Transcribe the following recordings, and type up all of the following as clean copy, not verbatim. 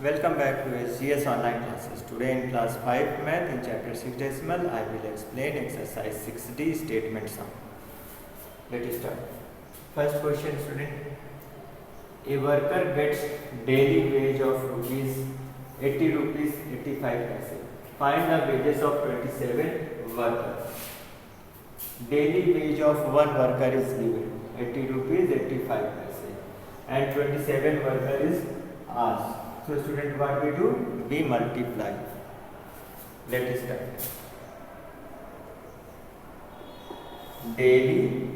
Welcome back to SGS online classes. Today in class 5 math in chapter 6 decimal I will explain exercise 6D statement sum. Let us start. First question student. A worker gets daily wage of rupees 80 rupees 85 paise. Find the wages of 27 workers. Daily wage of one worker is given 80 rupees 85 paise and 27 worker is asked. So student, what we do? We multiply. Let us start. Daily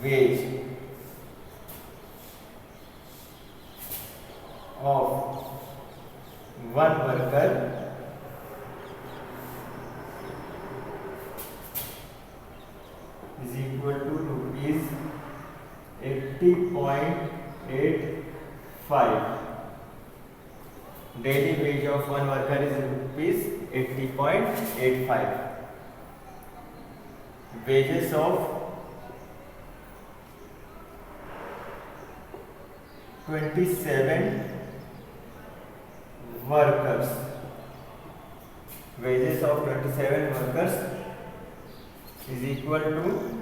wage of one worker is equal to rupees 80.85. Daily wage of one worker is rupees 80.85. Wages of 27 workers. Wages of 27 workers is equal to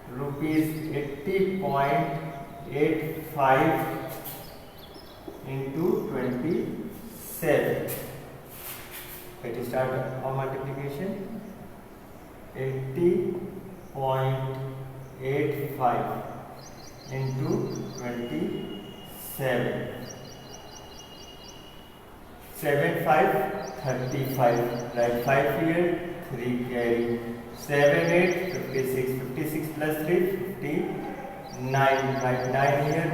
rupees 80.85 into 27. Let us start our multiplication. 80.85 into 27. 7 5 35. Write 5 here. 3 carry. 7 8 56. 56 plus 3 59. Write 9 here.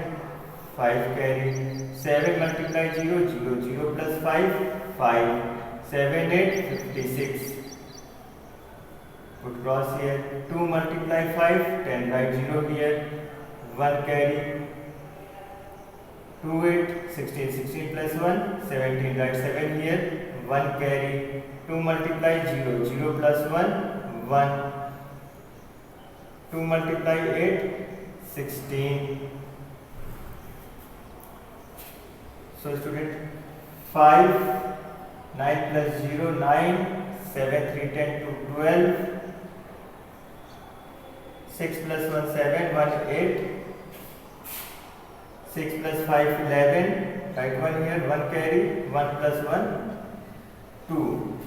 5 carry. 7 multiply 0 0 0 plus 5 5. 7 8 56. Put cross here. 2 multiply 5 10. Write 0 here. 1 carry. 2 8 16. 16 plus 1 17. Write 7 here. 1 carry. 2 multiply 0 0 plus 1 1. 2 multiply 8 16. So student, 5 9 plus 0 9, 7 3 10 to 12, 6 plus 1 7 1 8, 6 plus 5 11. Write 1 here. 1 carry. 1 plus 1 2.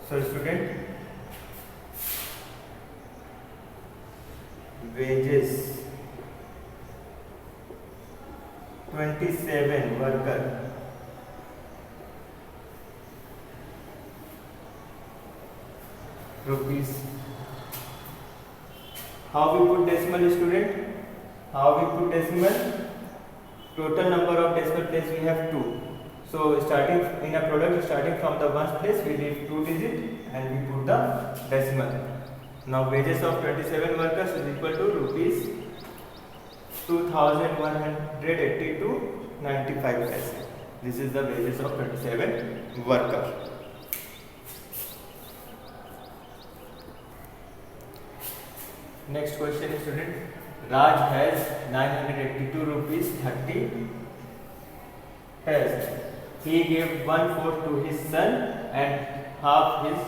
So student, wages 27 worker rupees. How we put decimal student? How we put decimal? Total number of decimal place we have 2. So starting in a product, starting from the ones place, we leave 2 digit and we put the decimal. Now wages of 27 workers is equal to rupees 2182.95 paise. This is the wages of 27 workers. Next question is student. Raj has 982 rupees 30 paise. He gave 1/4 to his son and half his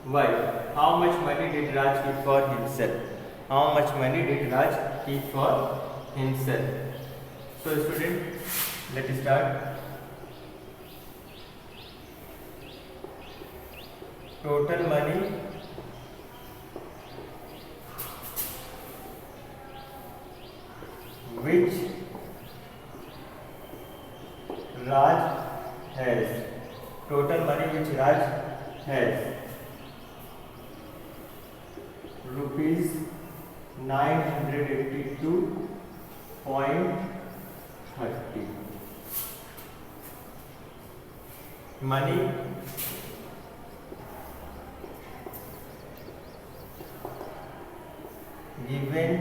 wife. How much money did Raj keep for himself? How much money did Raj keep for himself? So student, let us start. Total money which Raj has. Total money which Raj has. Rupees 982.30. Money given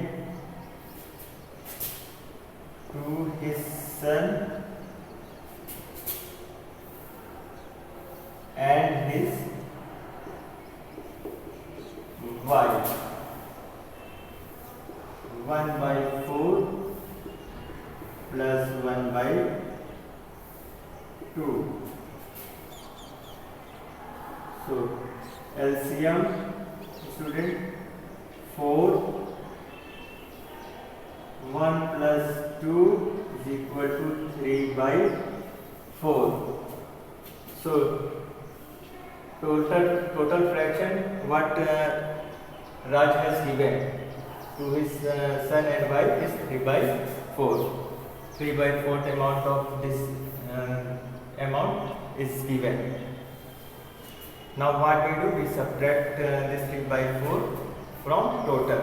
to his son and his wife. 1/4 plus 1 by 2. So LCM student 4, 1 plus 2 is equal to 3 by 4. So total fraction what Raj has given to his son and wife is 3 by 4. 3 by 4th amount of this amount is given. Now what we do, we subtract this 3 by 4 from total.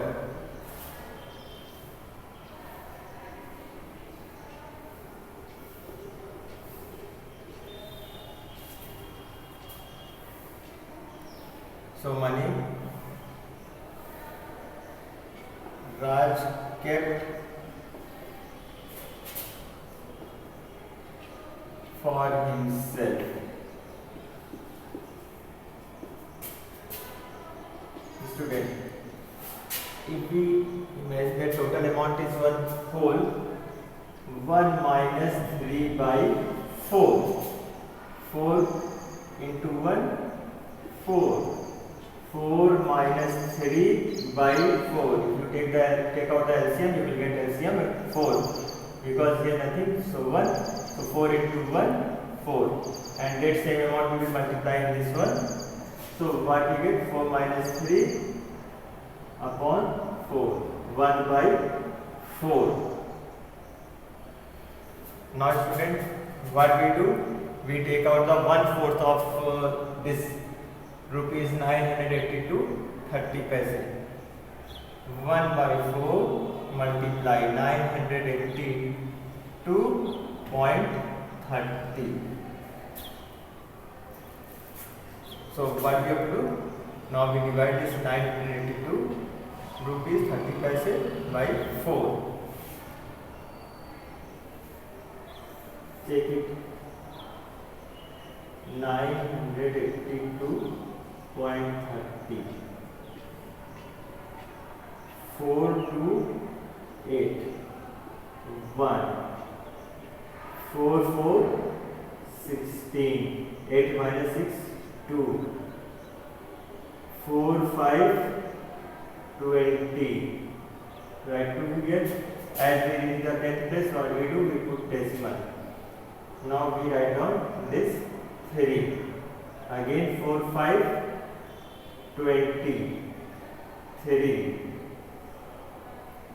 So money Raj kept for himself. Student, if we imagine the total amount is one whole, 1 minus 3 by 4. 4 into 1, 4. 4 minus 3 by 4. If you take out the LCM, you will get LCM 4. Because here nothing, so 1. So 4 into 1, 4. And that same amount we will multiply in this one. So what we get? 4 minus 3 upon 4. 1 by 4. Now student, what we do? We take out the 1/4 of this rupees 982 30 paise. 1 by 4 multiply 982.30. So what we have to do? Now we divide this 982 rupees 30 paise by 4. Check it. 982.30. 4 to 8. 1. 4 4 16. 8 minus 6 2. 4 5 20. Right, to get as we in the 10th place, what we do? We put decimal. Now we write down this 3. Again 4 5 20. 3.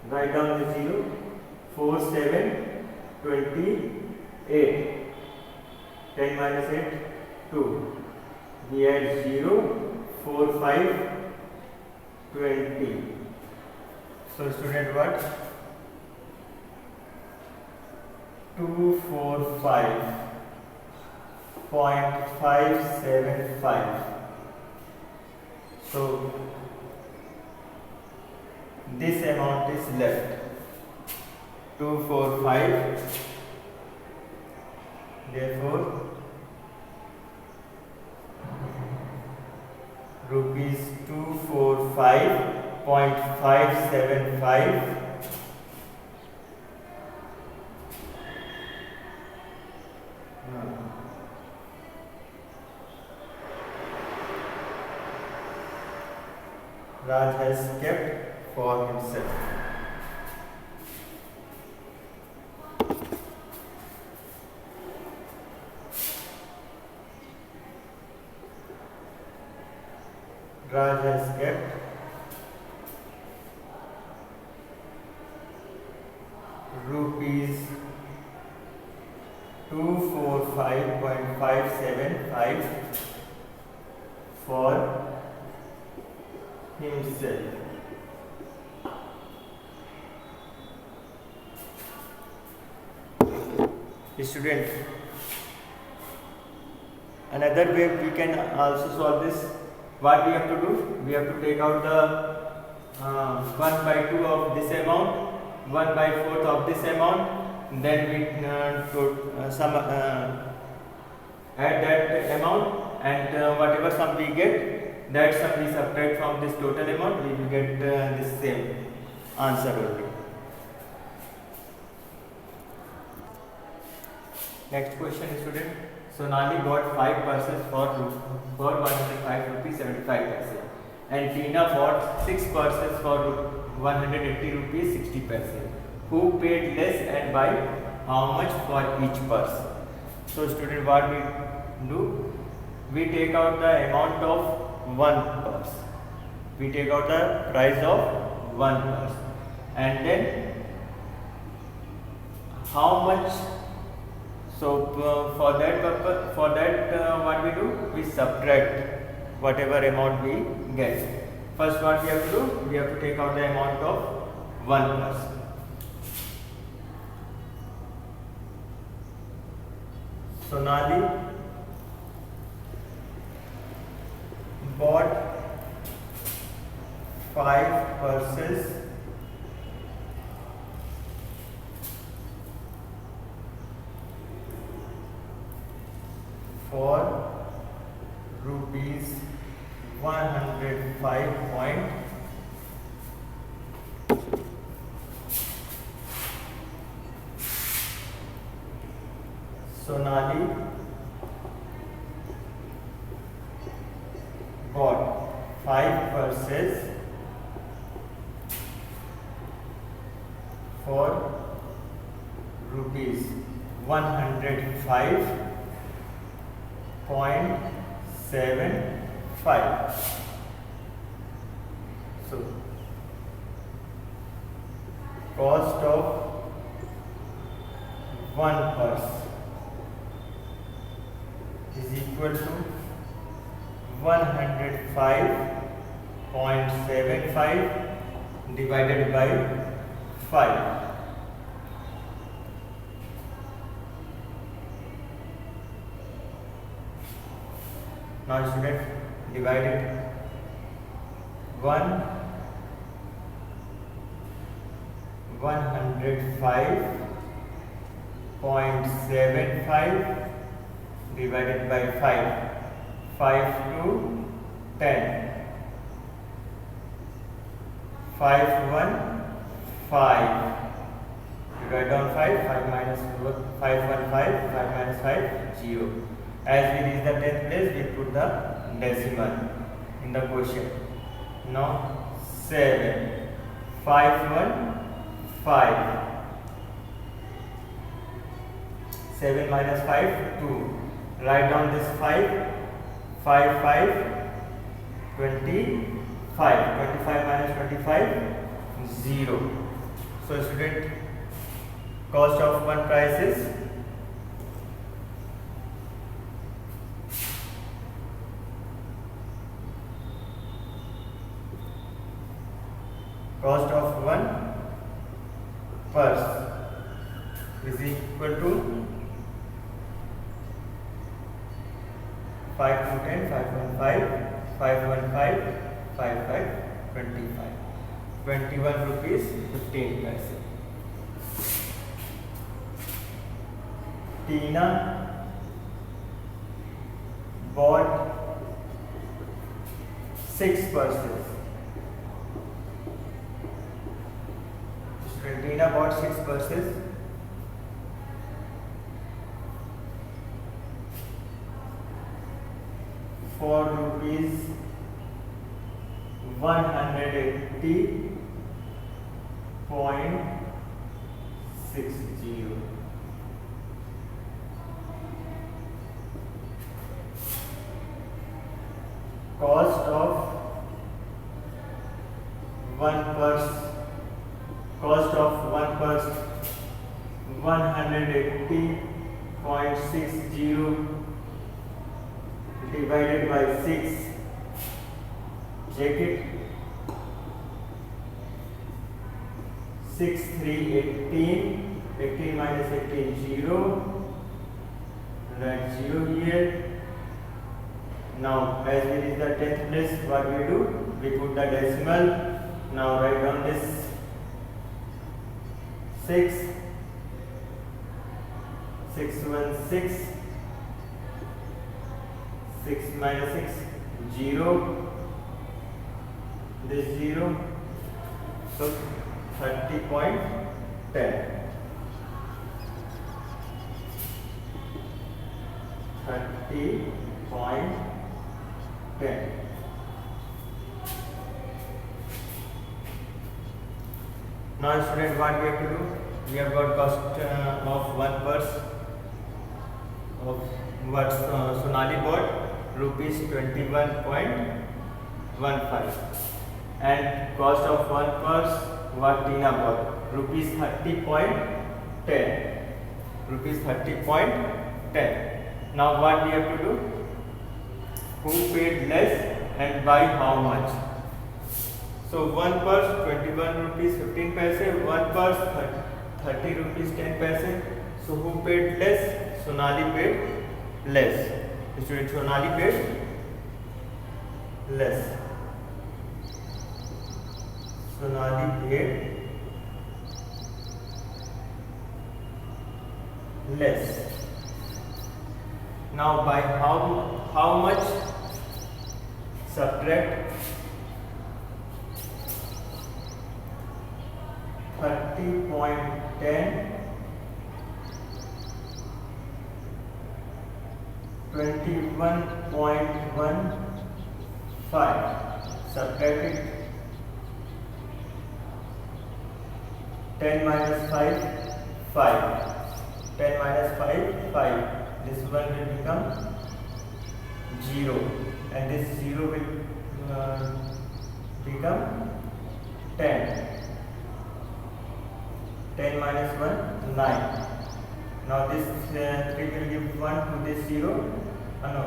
Write down the 0. 4 7 28. 10 minus 8 2. We add 0. 4 5 20. So student, what? 245.575. So this amount is left. 245. Therefore rupees 245.575 Raj has kept for himself. Raj has kept rupees 245.575 for himself. Student, another way we can also solve this. What we have to do? We have to take out the 1 by 2 of this amount, 1 by 4th of this amount, then we add that amount, and whatever sum we get, that sum we subtract from this total amount, we will get this same answer only. Next question, student. Sonali bought 5 purses for 105 rupees 75 paise, and Tina bought 6 purses for 180 rupees 60 paise. Who paid less and by how much for each purse? So student, what we do? We take out the amount of one purse. We take out the price of one purse, and then how much. So for that purpose, what we do? We subtract whatever amount we get. First, what we have to do? We have to take out the amount of one purse. Sonali bought 5 purses for rupees 105 point. Sonali bought 5 purses for rupees 105.75. So cost of one purse is equal to 105.75 divided by 5. Now student, divide it. 105.75 divided by 5. 5 to 10. 5 1 5. Write down 5. 5 minus 5 1 5. 5 minus 5 0. As we reach the 10th place, we put the decimal in the question. Now 7. 5 1 5. 7 minus 5 2. Write down this 5. 5 5 25. 25 minus 25 0. So student, cost of one price is cost of one purse is equal to 5 to 10, 515, 515, 55, 25. 21 rupees 15 paise. Tina bought 6 purses. Tina bought 6 purses for rupees 180.60. Cost of one purse. Cost of one purse 180.60 divided by 6. Check it. 6 3 18. 18 minus 18 0. Write 0 here. Now as we reach the 10th place, what we do? We put the decimal. Now write down this 6. 6 1 6. 6 minus 6 0. This 0. So 30.10. 30.10. Now student, what we have to do? We have got cost of one purse of what Sonali bought, rupees 21.15, and cost of one purse what Tina bought, rupees 30.10. Rupees 30.10. Now what we have to do? Who paid less and by how much? So one purse 21 rupees 15 paise, one purse 30 rupees 10 paise. So who paid less? Sonali paid less. Student, Sonali paid less. Sonali paid less. Now by how much? Subtract 30.10, 21.15. Subtract it. 10 minus 5, 5. 10 minus 5, 5. This one will become 0, and this 0 will become 10. 10 minus 1, 9. Now this 3 will give 1 to this 0. No,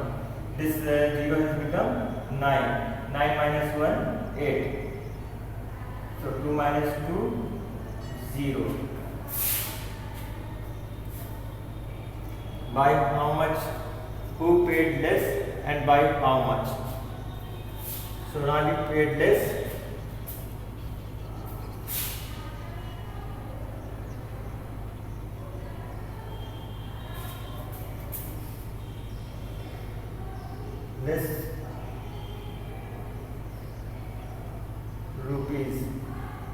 this 0 has become 9. 9 minus 1, 8. So 2 minus 2, 0. By how much? Who paid less and by how much? Sonali paid less. Less rupees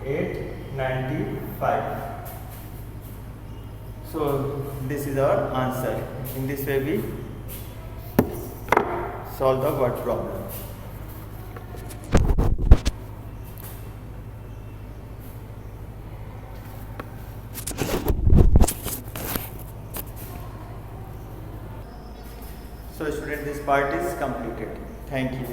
895. So this is our answer. In this way we solve the word problem. So student, this part is completed. Thank you.